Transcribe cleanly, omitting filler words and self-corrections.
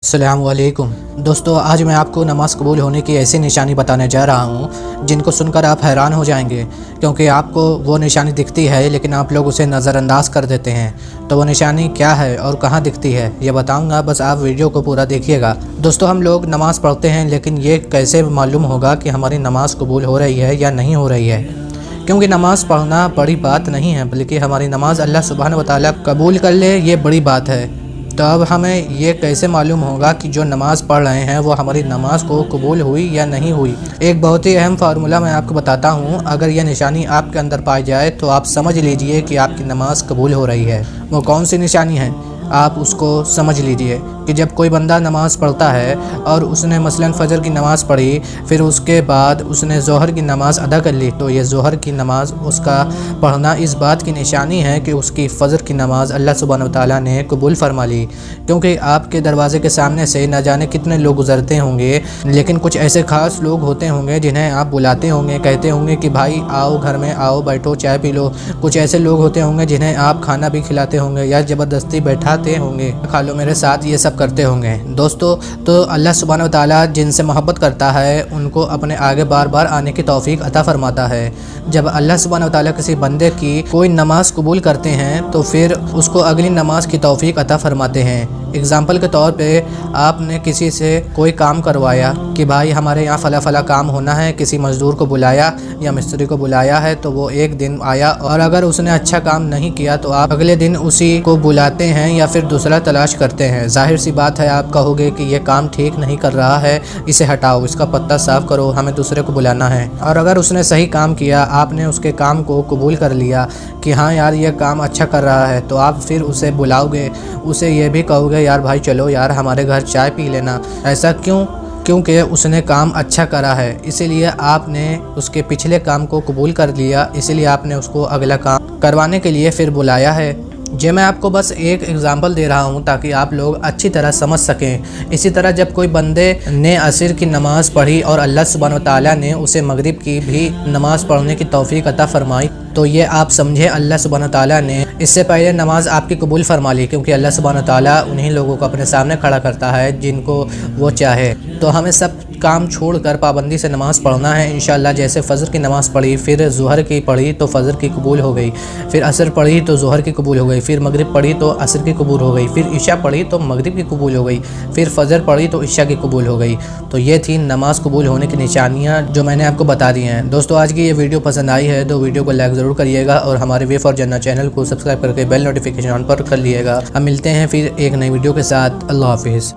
अस्सलामुअलैकुम दोस्तों, आज मैं आपको नमाज़ कबूल होने की ऐसी निशानी बताने जा रहा हूँ जिनको सुनकर आप हैरान हो जाएंगे, क्योंकि आपको वो निशानी दिखती है लेकिन आप लोग उसे नज़रअंदाज कर देते हैं। तो वो निशानी क्या है और कहाँ दिखती है ये बताऊँगा, बस आप वीडियो को पूरा देखिएगा। दोस्तों, हम लोग नमाज़ पढ़ते हैं लेकिन ये कैसे मालूम होगा कि हमारी नमाज़ कबूल हो रही है या नहीं हो रही है? क्योंकि नमाज़ पढ़ना बड़ी बात नहीं है, बल्कि हमारी नमाज़ अल्लाह सुब्हानहू व तआला कबूल कर ले ये बड़ी बात है। तो अब हमें ये कैसे मालूम होगा कि जो नमाज़ पढ़ रहे हैं वो हमारी नमाज़ को कबूल हुई या नहीं हुई? एक बहुत ही अहम फार्मूला मैं आपको बताता हूँ। अगर यह निशानी आपके अंदर पाई जाए तो आप समझ लीजिए कि आपकी नमाज़ कबूल हो रही है। वो कौन सी निशानी है आप उसको समझ लीजिए कि जब कोई बंदा नमाज़ पढ़ता है और उसने मसलन फ़जर की नमाज़ पढ़ी, फिर उसके बाद उसने ज़ोहर की नमाज़ अदा कर ली, तो ये ज़ोहर की नमाज़ उसका पढ़ना इस बात की निशानी है कि उसकी फ़जर की नमाज़ अल्लाह सुब्हानहू व तआला ने कबूल फ़रमा ली। क्योंकि आपके दरवाज़े के सामने से न जाने कितने लोग गुज़रते होंगे, लेकिन कुछ ऐसे ख़ास लोग होते होंगे जिन्हें आप बुलाते होंगे, कहते होंगे कि भाई आओ, घर में आओ, बैठो, चाय पी लो। कुछ ऐसे लोग होते होंगे जिन्हें आप खाना भी खिलाते होंगे या ज़बरदस्ती बैठाते होंगे, खा लो मेरे साथ, ये सब करते होंगे। दोस्तों, तो अल्लाह सुब्हानहू व तआला जिनसे मोहब्बत करता है उनको अपने आगे बार बार आने की तौफीक अता फरमाता है। जब अल्लाह सुब्हानहू व तआला किसी बंदे की कोई नमाज़ कबूल करते हैं तो फिर उसको अगली नमाज की तौफीक अता फरमाते हैं। एग्ज़ाम्पल के तौर पे आपने किसी से कोई काम करवाया कि भाई हमारे यहाँ फ़ला फ़ला काम होना है, किसी मज़दूर को बुलाया या मिस्त्री को बुलाया है, तो वो एक दिन आया और अगर उसने अच्छा काम नहीं किया तो आप अगले दिन उसी को बुलाते हैं या फिर दूसरा तलाश करते हैं। जाहिर सी बात है, आप कहोगे कि ये काम ठीक नहीं कर रहा है, इसे हटाओ, इसका पत्ता साफ़ करो, हमें दूसरे को बुलाना है। और अगर उसने सही काम किया, आपने उसके काम को कबूल कर लिया कि हाँ यार ये काम अच्छा कर रहा है, तो आप फिर उसे बुलाओगे, उसे ये भी कहोगे यार भाई चलो यार हमारे घर चाय पी लेना। ऐसा क्यों? क्योंकि उसने काम अच्छा करा है, इसीलिए आपने उसके पिछले काम को कबूल कर लिया, इसीलिए आपने उसको अगला काम करवाने के लिए फिर बुलाया है। जे मैं आपको बस एक एग्ज़ाम्पल दे रहा हूँ ताकि आप लोग अच्छी तरह समझ सकें। इसी तरह जब कोई बंदे ने असर की नमाज़ पढ़ी और अल्लाह सुब्हानहू व तआला ने उसे मगरिब की भी नमाज़ पढ़ने की तौफीक अता फरमाई, तो ये आप समझे अल्लाह सुब्हानहू व तआला ने इससे पहले नमाज़ आपकी कबूल फरमा ली, क्योंकि अल्लाह सुब्हानहू व तआला उन्हीं लोगों को अपने सामने खड़ा करता है जिनको वो चाहे। तो हमें सब काम छोड़कर पाबंदी से नमाज़ पढ़ना है इंशाअल्लाह। जैसे फ़जर की नमाज़ पढ़ी, फिर ज़ोहर की पढ़ी तो फ़जर की कबूल हो गई, फिर असर पढ़ी तो ज़ोहर की कबूल हो गई, फिर मगरिब पढ़ी तो असर की कबूल हो गई, फिर इशा पढ़ी तो मगरिब की कबूल हो गई, फिर फ़जर पढ़ी तो इशा की कबूल हो गई। तो ये थी नमाज़ कबूल होने की निशानियाँ जो मैंने आपको बता दी हैं। दोस्तों, आज की ये वीडियो पसंद आई है तो वीडियो को लाइक ज़रूर करिएगा और हमारे वे फॉर जन्नत चैनल को सब्सक्राइब करके बेल नोटिफिकेशन ऑन पर कर लिएगा। हम मिलते हैं फिर एक नई वीडियो के साथ। अल्लाह हाफिज़।